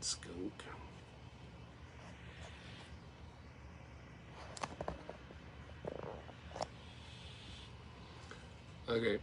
skunk. Okay.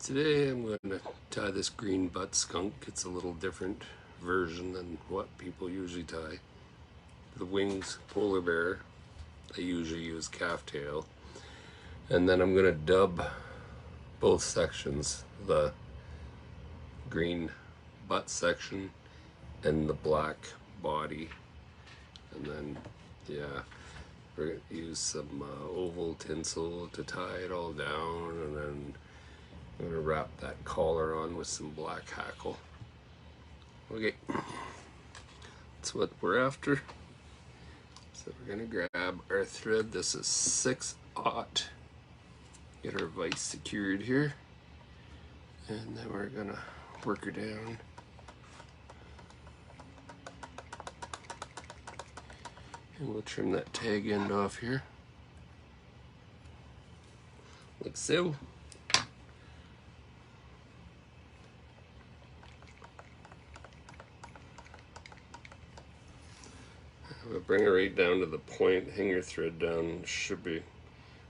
Today I'm going to tie this green butt skunk. It's a little different version than what people usually tie. The wings polar bear, I usually use calf tail. And then I'm going to dub both sections, the green butt section and the black body. And then, yeah, we're going to use some oval tinsel to tie it all down, and then I'm going to wrap that collar on with some black hackle. Okay, that's what we're after. So we're going to grab our thread. This is 6/0. Get our vise secured here. And then we're going to work her down. And we'll trim that tag end off here. Like so. We'll bring it right down to the point. Hang your thread down. Should be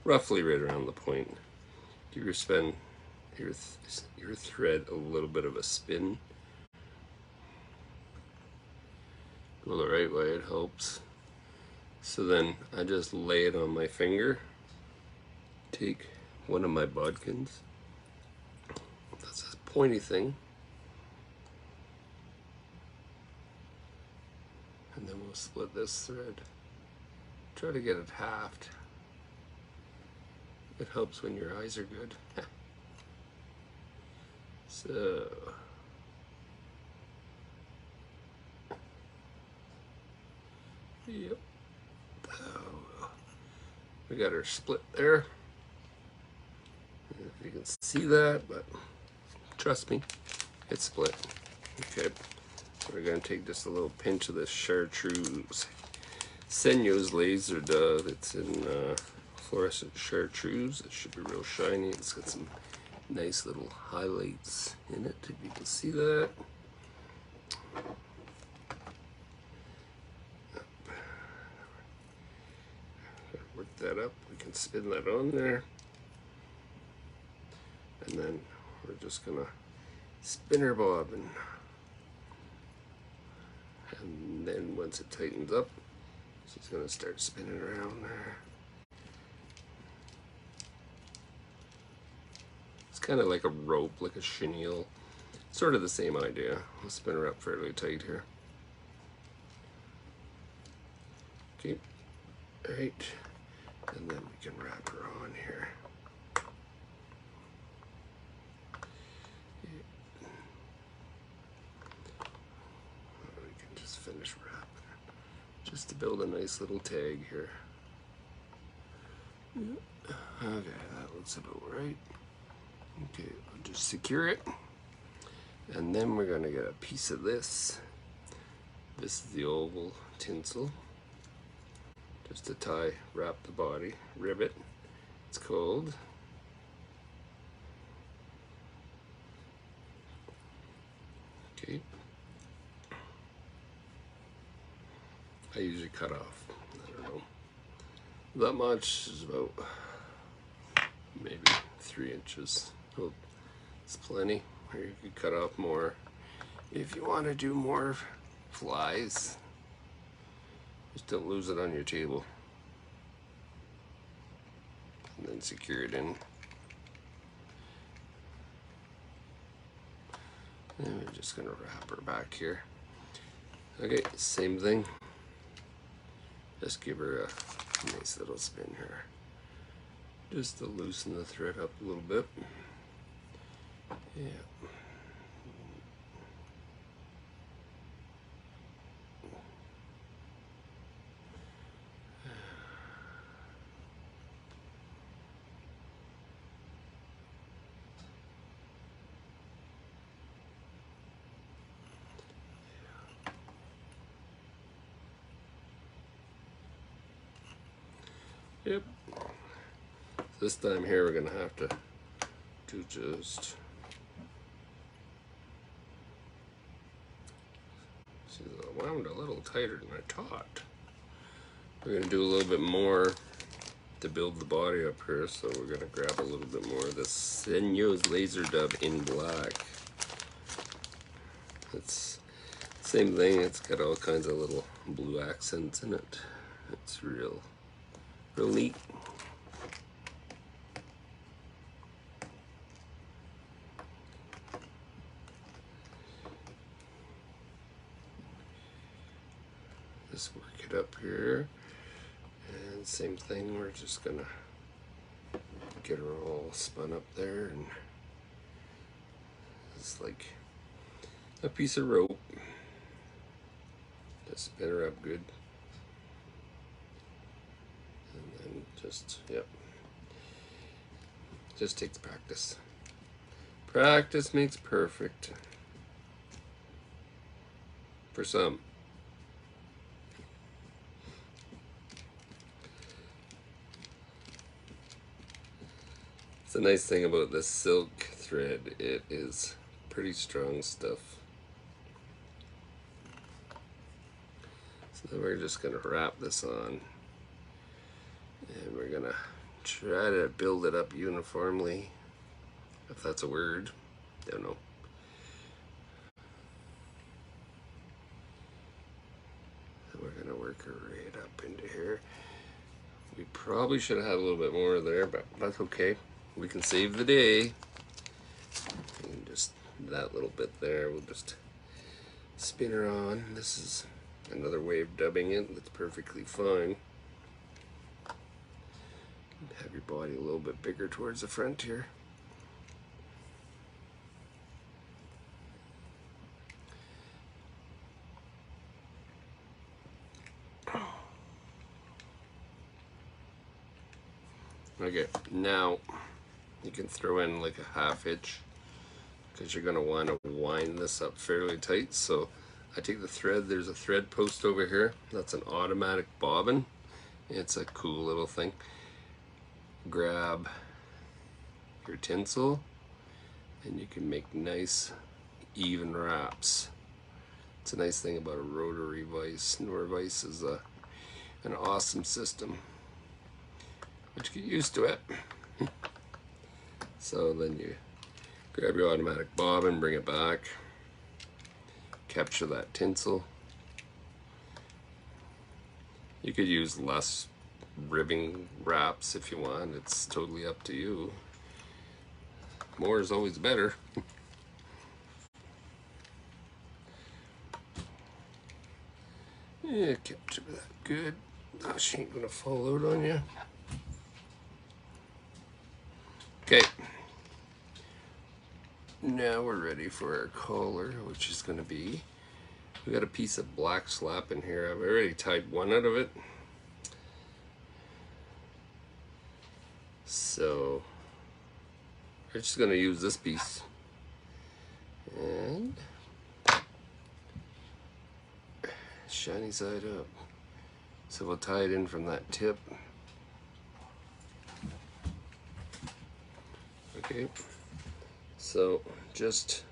roughly right around the point. Give your thread a little bit of a spin. Go the right way, it helps. So then I just lay it on my finger. Take one of my bodkins. That's a pointy thing. And then we'll split this thread. Try to get it halved. It helps when your eyes are good. So yep. Oh, we got our split there. If you can see that, but trust me, it's split. Okay, we're going to take just a little pinch of this chartreuse. Senyo's laser dove. It's in fluorescent chartreuse. It should be real shiny. It's got some nice little highlights in it, if you can see that. Work that up. We can spin that on there. And then we're just gonna spin our bobbin. And then once it tightens up, she's gonna start spinning around there. It's kind of like a rope, like a chenille. Sort of the same idea. I'll spin her up fairly tight here. Okay, all right. And then we can wrap her on here. We can just finish wrapping her. Just to build a nice little tag here. Okay, that looks about right. Okay, I'll just secure it. And then we're gonna get a piece of this. This is the oval tinsel. Just to tie, wrap the body, ribbit, it's called. Okay. I usually cut off, I don't know. That much is about maybe 3 inches. Well, it's plenty. Or you could cut off more if you want to do more flies. Just don't lose it on your table. And then secure it in. And we're just gonna wrap her back here. Okay, same thing. Just give her a nice little spin here. Just to loosen the thread up a little bit. Yeah. Yep. This time here we're gonna have to do just She's wound a little tighter than I thought. We're gonna do a little bit more to build the body up here, so we're gonna grab a little bit more of this Senyo's Laser Dub in black. It's same thing, it's got all kinds of little blue accents in it. It's real neat. Just work it up here, and same thing, we're just gonna get her all spun up there, and it's like a piece of rope. Just spin her up good, and then just, yep, just takes practice. Practice makes perfect for some. It's a nice thing about this silk thread, it is pretty strong stuff. So then we're just gonna wrap this on, and we're gonna try to build it up uniformly, if that's a word, don't know. And we're gonna work her right up into here. We probably should have had a little bit more there, but that's okay. We can save the day. And just that little bit there, we'll just spin her on. This is another way of dubbing it that's perfectly fine. Have your body a little bit bigger towards the front here. Okay, now you can throw in like a half hitch, because you're going to want to wind this up fairly tight. So I take the thread, there's a thread post over here, that's an automatic bobbin. It's a cool little thing. Grab your tinsel, and you can make nice even wraps. It's a nice thing about a rotary vise. Nor vise is an awesome system, but you get used to it. So then you grab your automatic bobbin, bring it back, capture that tinsel. You could use less ribbing wraps if you want, it's totally up to you. More is always better. Yeah, capture that good. Oh, she ain't gonna fall out on you. Okay. Now we're ready for our collar, which is going to be, we got a piece of black slap in here. I've already tied one out of it. So we're just going to use this piece. And shiny side up. So we'll tie it in from that tip. Okay. So just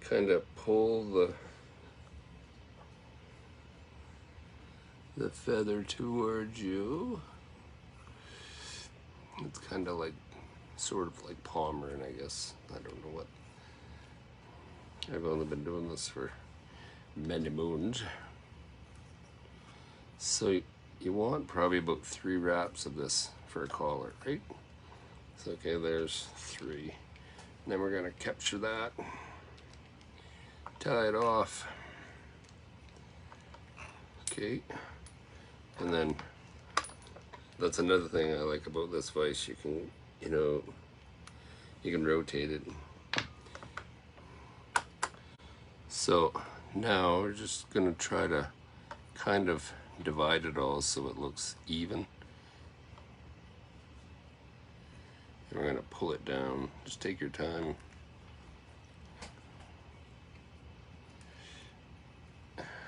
kind of pull the feather towards you. It's kind of like, sort of like palmering, I guess. I don't know what. I've only been doing this for many moons. So you want probably about 3 wraps of this for a collar, right? So okay, there's 3. And then we're gonna capture that, tie it off. Okay, and then that's another thing I like about this vise. You can, you can rotate it. So now we're just gonna try to kind of divide it all so it looks even. And we're gonna pull it down. Just take your time.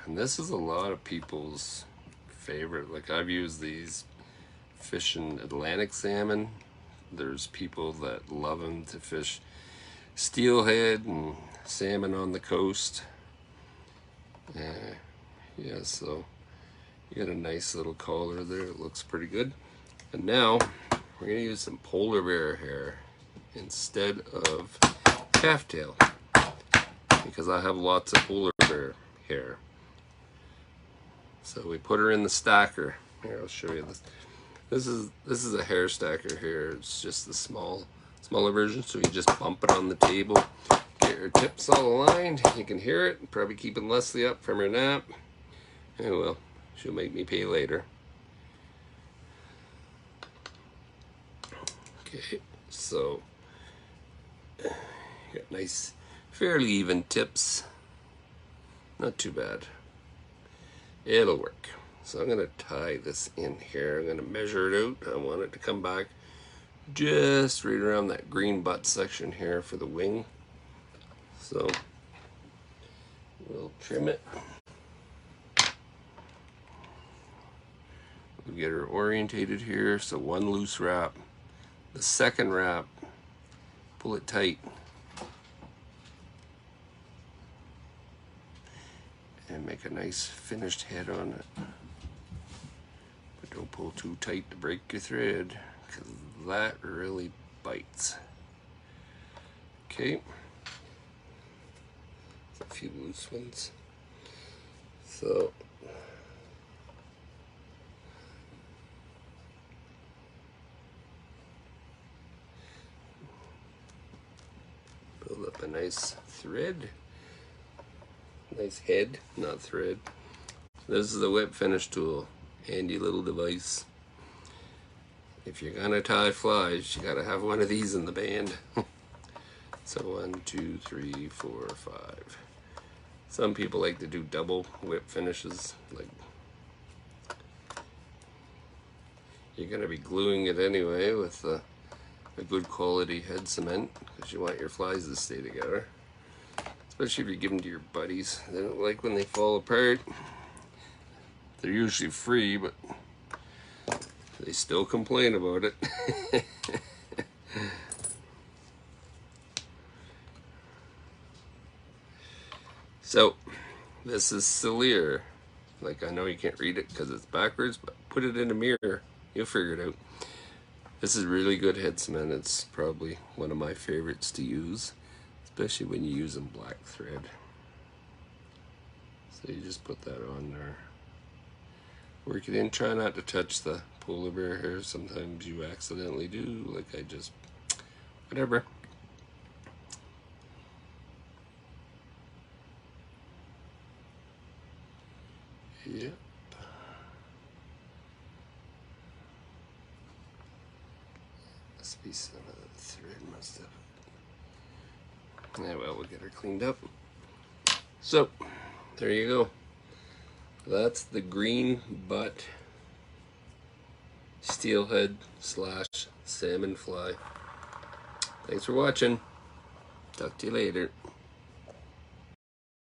And this is a lot of people's favorite. Like, I've used these fishing Atlantic salmon. There's people that love them to fish steelhead and salmon on the coast. Yeah, so you got a nice little collar there. It looks pretty good. And now we're going to use some polar bear hair instead of calf tail, because I have lots of polar bear hair. So we put her in the stacker. Here, I'll show you this. This is a hair stacker here. It's just the smaller version. So you just bump it on the table, get your tips all aligned. You can hear it. Probably keeping Leslie up from her nap. Oh well, she'll make me pay later. Okay, so got nice, fairly even tips. Not too bad. It'll work. So I'm going to tie this in here. I'm going to measure it out. I want it to come back just right around that green butt section here for the wing. So we'll trim it. We'll get her orientated here. So one loose wrap. The second wrap, pull it tight. And make a nice finished head on it. But don't pull too tight to break your thread, because that really bites. Okay. A few loose ones. So build up a nice thread. Nice head, not thread. This is the whip finish tool. Handy little device. If you're gonna tie flies, you gotta have one of these in the band. So 1, 2, 3, 4, 5. Some people like to do double whip finishes. Like, you're gonna be gluing it anyway with a good quality head cement, because you want your flies to stay together. Especially if you give them to your buddies. They don't like when they fall apart. They're usually free, but they still complain about it. So, this is Celear. Like, I know you can't read it because it's backwards, but put it in a mirror. You'll figure it out. This is really good head cement. It's probably one of my favorites to use, especially when you use black thread. So you just put that on there. Work it in. Try not to touch the polar bear hair. Sometimes you accidentally do, like I just, whatever. Yep. Must be some of the thread must have. Yeah, well, we'll get her cleaned up. So, there you go. That's the green butt steelhead / salmon fly. Thanks for watching. Talk to you later.